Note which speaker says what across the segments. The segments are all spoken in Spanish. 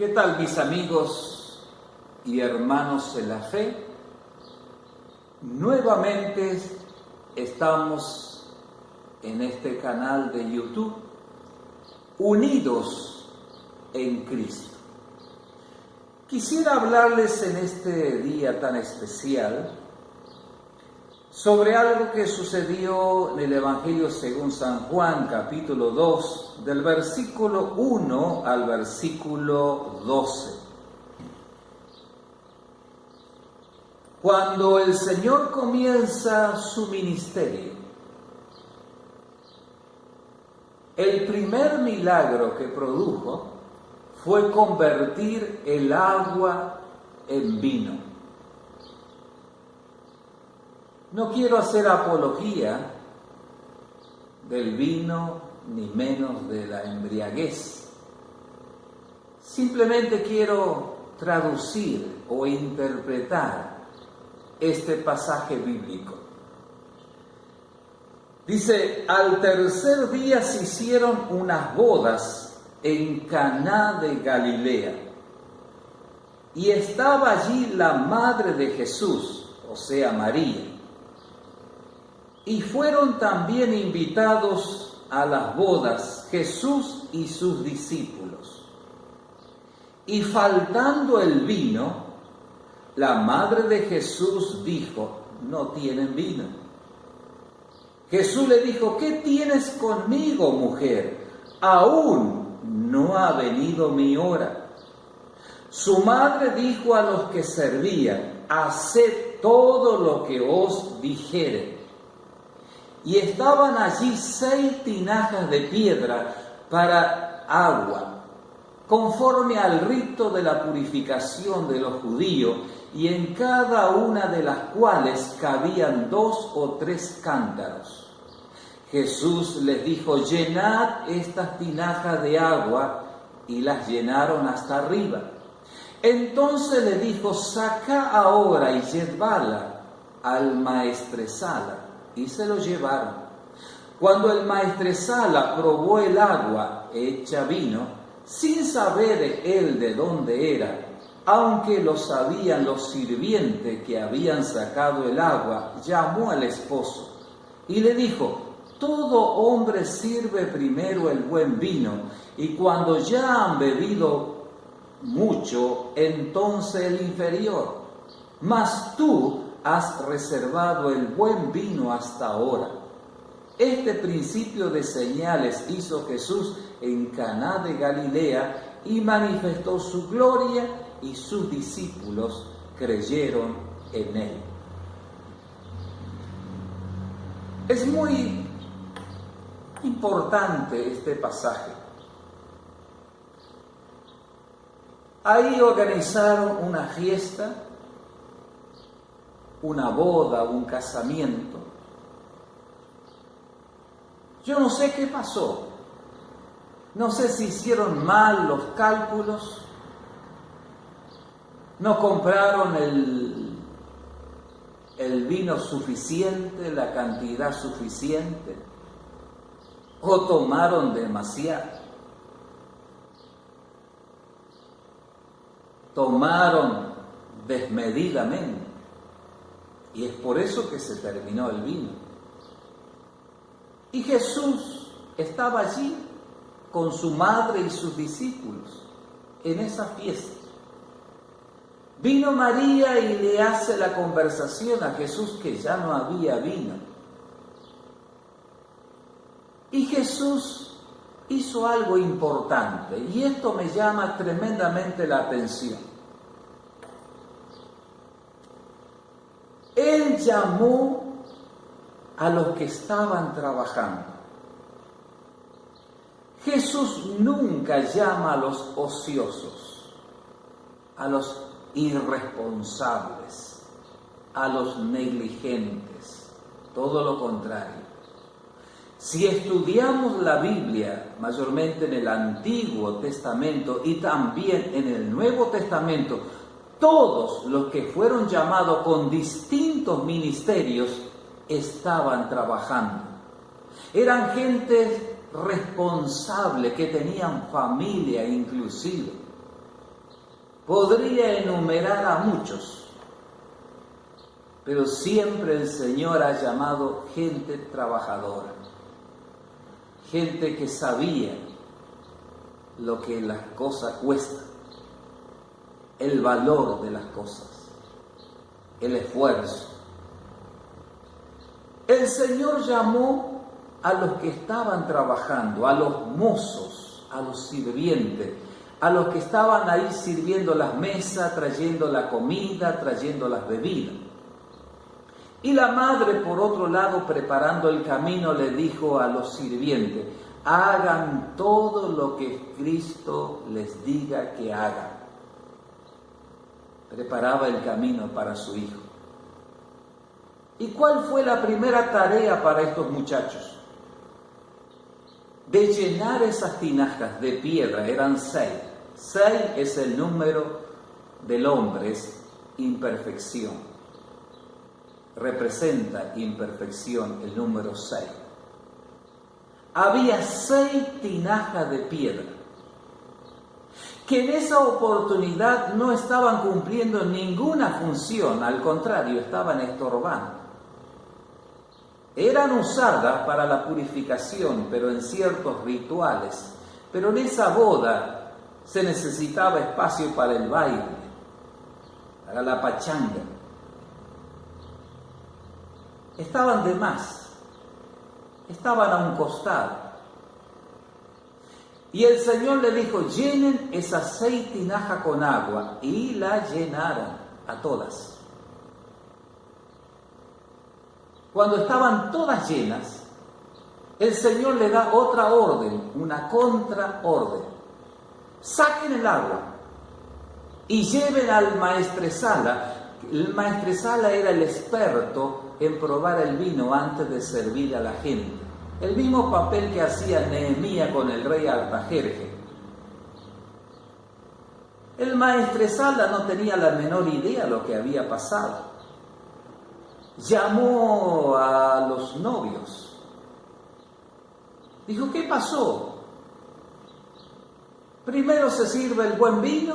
Speaker 1: ¿Qué tal, mis amigos y hermanos en la fe? Nuevamente estamos en este canal de YouTube, unidos en Cristo. Quisiera hablarles en este día tan especial sobre algo que sucedió en el Evangelio según San Juan, capítulo 2, del versículo 1 al versículo 12. Cuando el Señor comienza su ministerio, el primer milagro que produjo fue convertir el agua en vino. No quiero hacer apología del vino, ni menos de la embriaguez. Simplemente quiero traducir o interpretar este pasaje bíblico. Dice: al tercer día se hicieron unas bodas en Caná de Galilea, y estaba allí la madre de Jesús, o sea, María. Y fueron también invitados a las bodas Jesús y sus discípulos. Y faltando el vino, la madre de Jesús dijo: no tienen vino. Jesús le dijo: ¿qué tienes conmigo, mujer? Aún no ha venido mi hora. Su madre dijo a los que servían: haced todo lo que os dijere. Y estaban allí 6 tinajas de piedra para agua, conforme al rito de la purificación de los judíos, y en cada una de las cuales cabían 2 o 3 cántaros. Jesús les dijo: llenad estas tinajas de agua, y las llenaron hasta arriba. Entonces le dijo: saca ahora y llevadla al maestresala. Y se lo llevaron. Cuando el maestresala probó el agua hecha vino, sin saber él de dónde era, aunque lo sabían los sirvientes que habían sacado el agua, llamó al esposo y le dijo: todo hombre sirve primero el buen vino, y cuando ya han bebido mucho, entonces el inferior. Mas tú has reservado el buen vino hasta ahora. Este principio de señales hizo Jesús en Caná de Galilea y manifestó su gloria, y sus discípulos creyeron en él. Es muy importante este pasaje. Ahí organizaron una fiesta, una boda, un casamiento. Yo no sé qué pasó. No sé si hicieron mal los cálculos, no compraron el vino suficiente, la cantidad suficiente, o tomaron demasiado. Tomaron desmedidamente. Y es por eso que se terminó el vino. Y Jesús estaba allí con su madre y sus discípulos en esa fiesta. Vino María y le hace la conversación a Jesús que ya no había vino. Y Jesús hizo algo importante, y esto me llama tremendamente la atención. Él llamó a los que estaban trabajando. Jesús nunca llama a los ociosos, a los irresponsables, a los negligentes. Todo lo contrario. Si estudiamos la Biblia, mayormente en el Antiguo Testamento y también en el Nuevo Testamento, todos los que fueron llamados con distintos ministerios estaban trabajando. Eran gente responsable, que tenían familia inclusive. Podría enumerar a muchos, pero siempre el Señor ha llamado gente trabajadora, gente que sabía lo que las cosas cuestan, el valor de las cosas, el esfuerzo. El Señor llamó a los que estaban trabajando, a los mozos, a los sirvientes, a los que estaban ahí sirviendo las mesas, trayendo la comida, trayendo las bebidas. Y la madre, por otro lado, preparando el camino, le dijo a los sirvientes: hagan todo lo que Cristo les diga que hagan. Preparaba el camino para su hijo. ¿Y cuál fue la primera tarea para estos muchachos? De llenar esas tinajas de piedra. Eran 6. 6 es el número del hombre, es imperfección. Representa imperfección el número 6. Había 6 tinajas de piedra que en esa oportunidad no estaban cumpliendo ninguna función, al contrario, estaban estorbando. Eran usadas para la purificación, pero en ciertos rituales. Pero en esa boda se necesitaba espacio para el baile, para la pachanga. Estaban de más, estaban a un costado. Y el Señor le dijo: llenen esas 6 tinajas con agua, y la llenaron a todas. Cuando estaban todas llenas, el Señor le da otra orden, una contraorden. Saquen el agua y lleven al maestresala. El maestresala era el experto en probar el vino antes de servir a la gente. El mismo papel que hacía Nehemías con el rey Artajerjes. El maestresala no tenía la menor idea de lo que había pasado. Llamó a los novios. Dijo: ¿qué pasó? Primero se sirve el buen vino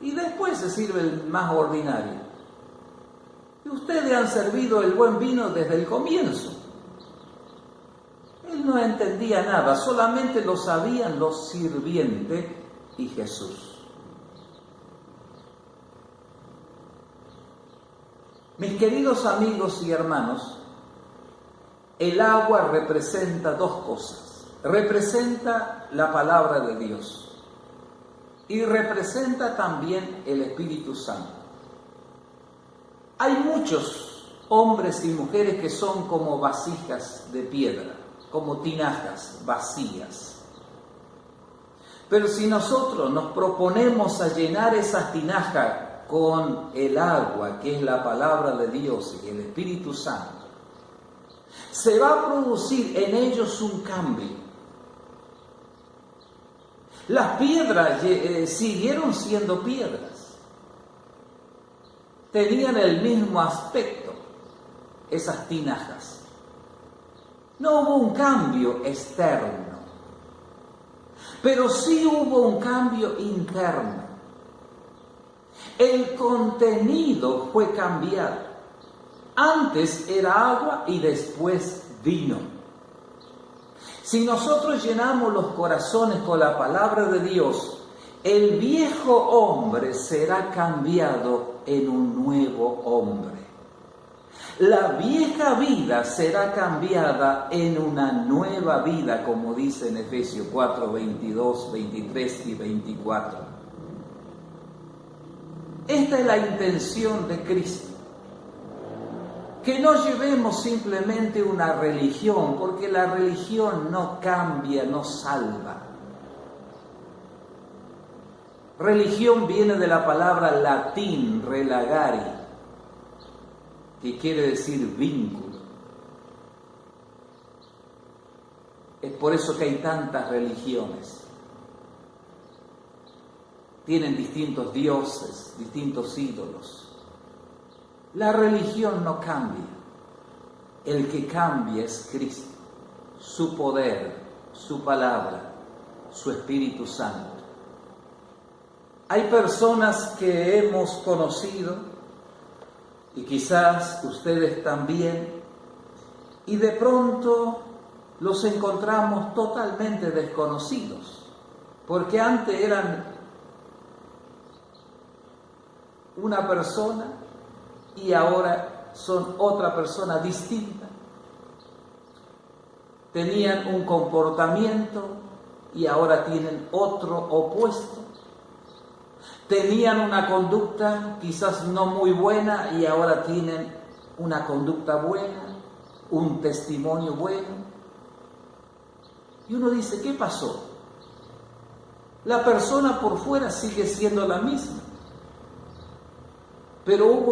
Speaker 1: y después se sirve el más ordinario. Y ustedes han servido el buen vino desde el comienzo. Él no entendía nada, solamente lo sabían los sirvientes y Jesús. Mis queridos amigos y hermanos, el agua representa 2 cosas. Representa la palabra de Dios y representa también el Espíritu Santo. Hay muchos hombres y mujeres que son como vasijas de piedra, como tinajas vacías. Pero si nosotros nos proponemos a llenar esas tinajas con el agua, que es la palabra de Dios y el Espíritu Santo, se va a producir en ellos un cambio. Las piedras siguieron siendo piedras, tenían el mismo aspecto, esas tinajas. No hubo un cambio externo, pero sí hubo un cambio interno. El contenido fue cambiado. Antes era agua y después vino. Si nosotros llenamos los corazones con la palabra de Dios, el viejo hombre será cambiado en un nuevo hombre. La vieja vida será cambiada en una nueva vida, como dice en Efesios 4, 22, 23 y 24. Esta es la intención de Cristo. Que no llevemos simplemente una religión, porque la religión no cambia, no salva. Religión viene de la palabra latín, relagare, que quiere decir vínculo. Es por eso que hay tantas religiones. Tienen distintos dioses, distintos ídolos. La religión no cambia. El que cambia es Cristo, su poder, su palabra, su Espíritu Santo. Hay personas que hemos conocido, y quizás ustedes también, y de pronto los encontramos totalmente desconocidos, porque antes eran una persona y ahora son otra persona distinta. Tenían un comportamiento y ahora tienen otro opuesto. Tenían una conducta quizás no muy buena y ahora tienen una conducta buena, un testimonio bueno. Y uno dice, ¿qué pasó? La persona por fuera sigue siendo la misma, pero hubo